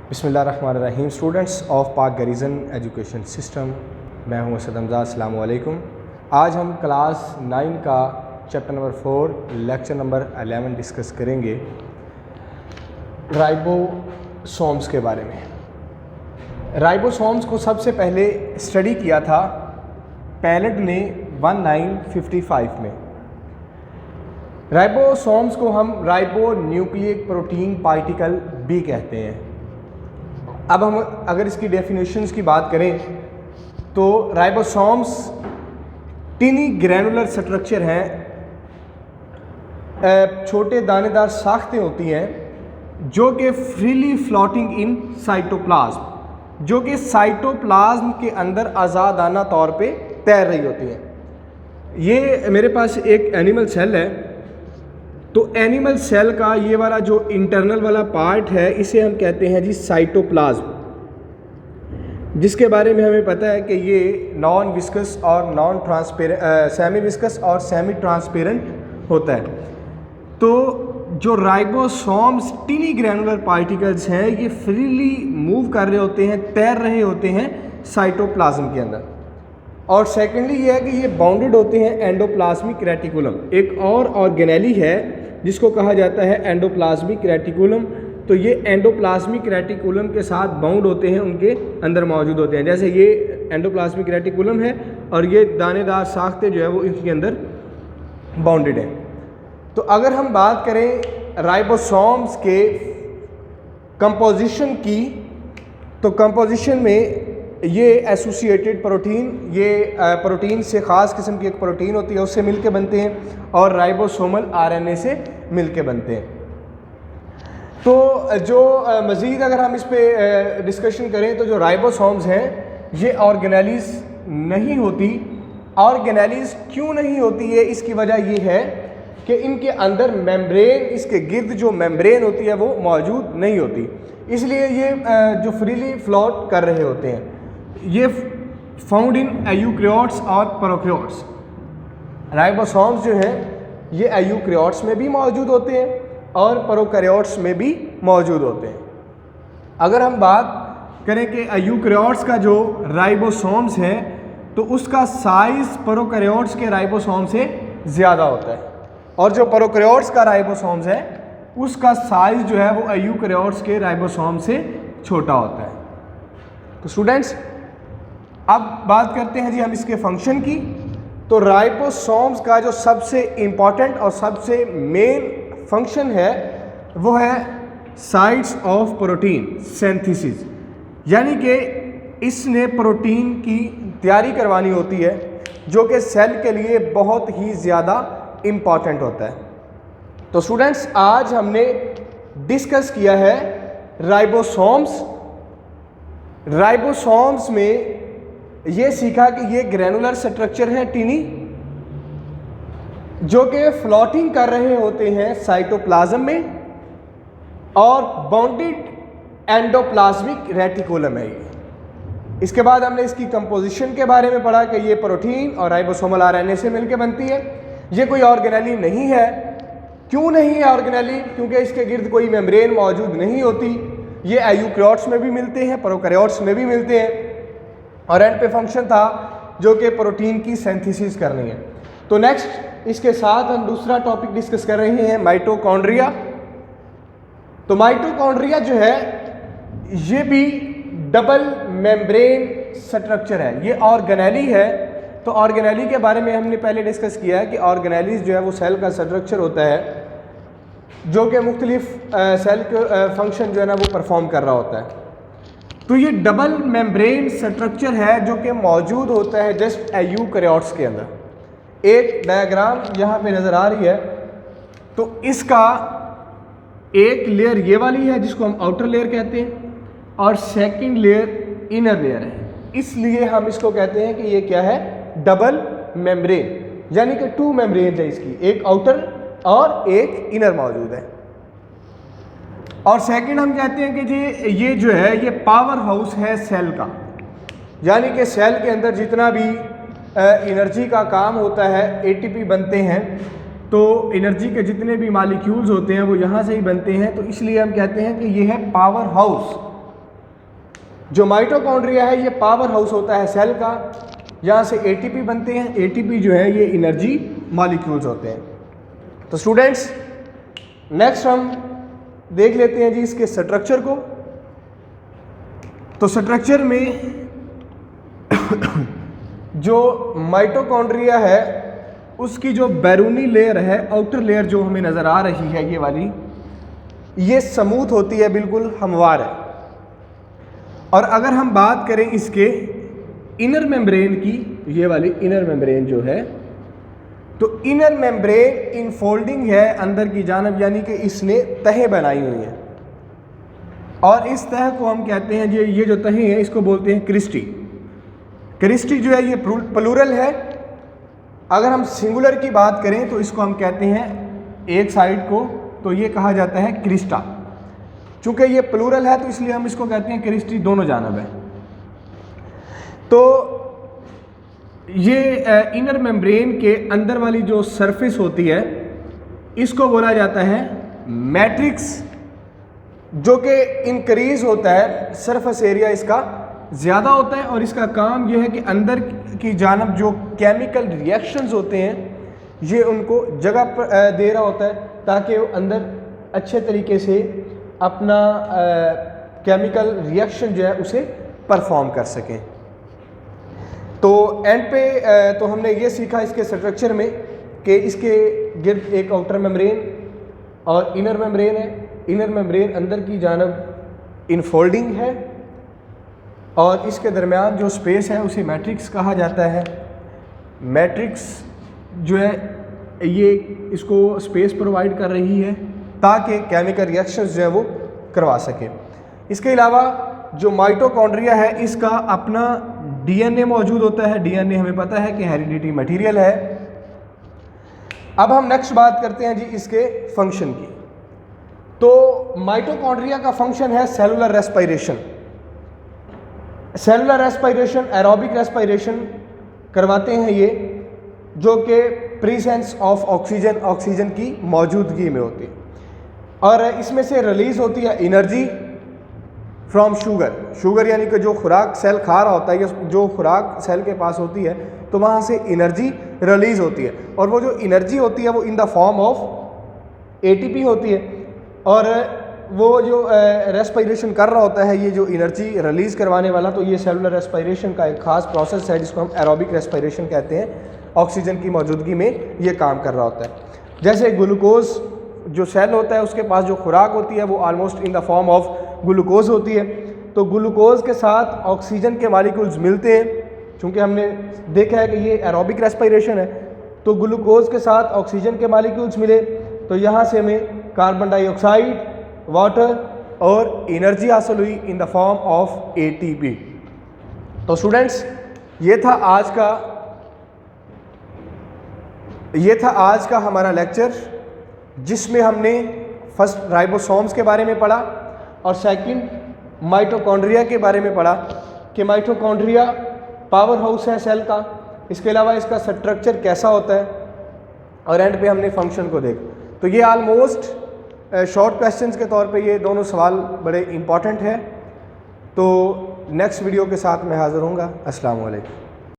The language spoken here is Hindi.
बिस्मिल्लाहिर्रहमानिर्रहीम। स्टूडेंट्स ऑफ पाक गरीजन एजुकेशन सिस्टम, मैं हूं असद हमजा। अस्सलाम वालेकुम। आज हम क्लास 9 का chapter number 4 lecture number 11 discuss करेंगे राइबोसोम्स के बारे में। राइबोसोम्स को सबसे पहले स्टडी किया था पैलेट ने 1955 में। राइबोसोम्स को हम राइबो न्यूक्लिक प्रोटीन पार्टिकल भी कहते हैं। अब हम अगर इसकी डेफिनेशंस की बात करें तो राइबोसोम्स टिनी ग्रैनुलर स्ट्रक्चर हैं, छोटे दानेदार साख्तें होती हैं जो कि फ्रीली फ्लोटिंग इन साइटोप्लाज्म, जो कि साइटोप्लाज्म के अंदर आज़ादाना तौर पे तैर रही होती हैं। ये मेरे पास एक एनिमल सेल है, तो एनिमल सेल का ये वाला जो इंटरनल वाला पार्ट है इसे हम कहते हैं जी साइटोप्लाज्म, जिसके बारे में हमें पता है कि ये नॉन विस्कस और नॉन ट्रांसपेरेंट, सेमी विस्कस और सेमी ट्रांसपेरेंट होता है। तो जो राइबोसोम्स टिनी ग्रैनुलर पार्टिकल्स हैं ये फ्रीली मूव कर रहे होते हैं, तैर रहे होते हैं साइटोप्लाज्म के अंदर। और सेकेंडली ये है कि ये बाउंडेड होते हैं एंडोप्लाज्मिक रेटिकुलम। एक और ऑर्गेनेली है जिसको कहा जाता है एंडोप्लाज्मिक रेटिकुलम, तो ये एंडोप्लाज्मिक रेटिकुलम के साथ बाउंड होते हैं, उनके अंदर मौजूद होते हैं। जैसे ये एंडोप्लाज्मिक रेटिकुलम है और ये दानेदार साख्तें जो है वो इसके अंदर बाउंडेड है। तो अगर हम बात करें राइबोसोम्स के कंपोजिशन की, तो कंपोजिशन में ये एसोसिएटेड प्रोटीन, ये प्रोटीन से ख़ास किस्म की एक प्रोटीन होती है, उससे मिलके बनते हैं, और राइबोसोमल आरएनए से मिलके बनते हैं। तो जो मज़ीद अगर हम इस पे डिस्कशन करें तो जो राइबोसोम्स हैं ये ऑर्गेनेलीज नहीं होती। ऑर्गेनेलीज क्यों नहीं होती है, इसकी वजह ये है कि इनके अंदर मेम्ब्रेन, इसके गिर्द जो मेम्ब्रेन होती है वो मौजूद नहीं होती, इसलिए ये जो फ्रीली फ्लोट कर रहे होते हैं। ये फाउंड इन एयूक्रियोट्स और प्रोकैरियोट्स। राइबोसोम्स जो हैं ये एयूक्रियोट्स में भी मौजूद होते हैं और प्रोकैरियोट्स में भी मौजूद होते हैं। अगर हम बात करें कि एयूक्रियोट्स का जो राइबोसोम्स है तो उसका साइज़ प्रोकैरियोट्स के राइबोसोम से ज़्यादा होता है, और जो प्रोकैरियोट्स का राइबोसोम्स है उसका साइज़ जो है वो एयूक्रियोट्स के राइबोसोम से छोटा होता है। तो स्टूडेंट्स अब बात करते हैं जी हम इसके फंक्शन की। तो राइबोसोम्स का जो सबसे इम्पॉर्टेंट और सबसे मेन फंक्शन है वो है साइट्स ऑफ प्रोटीन सिंथेसिस, यानी कि इसने प्रोटीन की तैयारी करवानी होती है जो कि सेल के लिए बहुत ही ज़्यादा इम्पॉर्टेंट होता है। तो स्टूडेंट्स आज हमने डिस्कस किया है राइबोसोम्स। राइबोसोम्स में ये सीखा कि ये ग्रैनुलर स्ट्रक्चर है टिनी, जो कि फ्लोटिंग कर रहे होते हैं साइटोप्लाज्म में, और बाउंडेड एंडोप्लाज्मिक रेटिकुलम है ये। इसके बाद हमने इसकी कंपोजिशन के बारे में पढ़ा कि ये प्रोटीन और राइबोसोमल आरएनए से मिलकर बनती है। ये कोई ऑर्गेनेली नहीं है। क्यों नहीं है ऑर्गेनेली? क्योंकि इसके गिर्द कोई मेम्ब्रेन मौजूद नहीं होती। ये एयूक्रियोट्स में भी मिलते हैं, प्रोकैरियोट्स में भी मिलते हैं, और एंड पे फंक्शन था जो कि प्रोटीन की सिंथेसिस करनी है। तो नेक्स्ट इसके साथ हम दूसरा टॉपिक डिस्कस कर रहे हैं माइटोकॉन्ड्रिया। तो माइटोकॉन्ड्रिया जो है ये भी डबल मेम्ब्रेन स्ट्रक्चर है, ये ऑर्गेनेली है। तो ऑर्गेनेली के बारे में हमने पहले डिस्कस किया है कि ऑर्गेनेलीज जो है वो सेल का स्ट्रक्चर होता है जो कि मुख्तलिफ सेल के फंक्शन जो है ना वो परफॉर्म कर रहा होता है। तो ये डबल मेम्ब्रेन स्ट्रक्चर है जो कि मौजूद होता है जस्ट एयूकैरियोट्स के अंदर। एक डायग्राम यहाँ पे नज़र आ रही है, तो इसका एक लेयर ये वाली है जिसको हम आउटर लेयर कहते हैं, और सेकंड लेयर इनर लेयर है, इसलिए हम इसको कहते हैं कि ये क्या है, डबल मेम्ब्रेन, यानी कि 2 मेम्ब्रेन है इसकी, एक आउटर और एक इनर मौजूद है। और सेकंड हम कहते हैं कि जी ये जो है ये पावर हाउस है सेल का, यानी कि सेल के अंदर जितना भी एनर्जी का काम होता है, एटीपी बनते हैं, तो एनर्जी के जितने भी मॉलिक्यूल्स होते हैं वो यहाँ से ही बनते हैं, तो इसलिए हम कहते हैं कि ये है पावर हाउस जो माइटोकॉन्ड्रिया है ये पावर हाउस होता है सेल का, यहाँ से एटीपी बनते हैं। एटीपी जो है ये एनर्जी मॉलिक्यूल्स होते हैं। तो स्टूडेंट्स नेक्स्ट हम देख लेते हैं जी इसके स्ट्रक्चर को। तो स्ट्रक्चर में जो माइटोकॉन्ड्रिया है उसकी जो बैरूनी लेयर है, आउटर लेयर जो हमें नज़र आ रही है ये वाली, ये स्मूथ होती है, बिल्कुल हमवार है। और अगर हम बात करें इसके इनर मेम्ब्रेन की, ये वाली इनर मेम्ब्रेन जो है, तो इनर मेम्ब्रेन इनफोल्डिंग है अंदर की जानब, यानी कि इसने तहें बनाई हुई हैं। और इस तह को हम कहते हैं ये जो तहें हैं इसको बोलते हैं क्रिस्टी। क्रिस्टी जो है ये प्लूरल है। अगर हम सिंगुलर की बात करें तो इसको हम कहते हैं एक साइड को, तो ये कहा जाता है क्रिस्टा। चूँकि ये प्लूरल है तो इसलिए हम इसको कहते हैं क्रिस्टी, दोनों जानब है। तो ये इनर मेम्ब्रेन के अंदर वाली जो सरफेस होती है इसको बोला जाता है मैट्रिक्स, जो कि इंक्रीज होता है, सरफेस एरिया इसका ज़्यादा होता है। और इसका काम यह है कि अंदर की जानब जो केमिकल रिएक्शंस होते हैं ये उनको जगह पर दे रहा होता है, ताकि वो अंदर अच्छे तरीके से अपना केमिकल रिएक्शन जो है उसे परफॉर्म कर सकें। तो एंड पे तो हमने ये सीखा इसके स्ट्रक्चर में कि इसके गिर्द एक आउटर मेम्ब्रेन और इनर मेम्ब्रेन है। इनर मेम्ब्रेन अंदर की जानब इनफोल्डिंग है और इसके दरमियान जो स्पेस है उसे मैट्रिक्स कहा जाता है। मैट्रिक्स जो है ये इसको स्पेस प्रोवाइड कर रही है ताकि केमिकल रिएक्शंस जो है वो करवा सके। इसके अलावा जो माइटोकॉन्ड्रिया है इसका अपना डीएनए मौजूद होता है। डीएनए हमें पता है कि हेरिडिटी मटेरियल है। अब हम नेक्स्ट बात करते हैं जी इसके फंक्शन की। तो माइटोकॉन्ड्रिया का फंक्शन है cellular respiration. Cellular respiration, aerobic respiration करवाते हैं ये, जो कि प्रेजेंस ऑफ ऑक्सीजन, ऑक्सीजन की मौजूदगी में होती है। और इसमें से रिलीज होती है एनर्जी फ्रॉम शुगर। शुगर यानी कि जो खुराक सेल खा रहा होता है या जो खुराक सेल के पास होती है तो वहाँ से एनर्जी रिलीज होती है। और वो जो एनर्जी होती है वो in the form of ATP होती है। और वो जो रेस्पिरेशन कर रहा होता है, ये जो एनर्जी रिलीज़ करवाने वाला, तो ये सेलुलर रेस्पिरेशन का एक ख़ास प्रोसेस है जिसको हम एरोबिक रेस्पिरेशन कहते हैं। ऑक्सीजन की मौजूदगी में ये काम कर रहा होता है। जैसे ग्लूकोज जो सेल होता है उसके पास जो खुराक होती है वो almost in the form of glucose होती है। तो ग्लूकोज के साथ ऑक्सीजन के मॉलिक्यूल्स मिलते हैं। चूँकि हमने देखा है कि ये एरोबिक रेस्पिरेशन है, तो ग्लूकोज के साथ ऑक्सीजन के मॉलिक्यूल्स मिले तो यहाँ से हमें कार्बन डाइऑक्साइड, वाटर और एनर्जी हासिल हुई in the form of ATP. तो स्टूडेंट्स ये था आज का हमारा लेक्चर, जिसमें हमने फर्स्ट राइबोसोम्स के बारे में पढ़ा और सेकंड माइटोकॉन्ड्रिया के बारे में पढ़ा कि माइटोकॉन्ड्रिया पावर हाउस है सेल का। इसके अलावा इसका स्ट्रक्चर कैसा होता है और एंड पे हमने फंक्शन को देखा। तो ये ऑलमोस्ट शॉर्ट क्वेश्चंस के तौर पे ये दोनों सवाल बड़े इंपॉर्टेंट हैं। तो नेक्स्ट वीडियो के साथ मैं हाज़िर होऊंगा। अस्सलाम वालेकुम।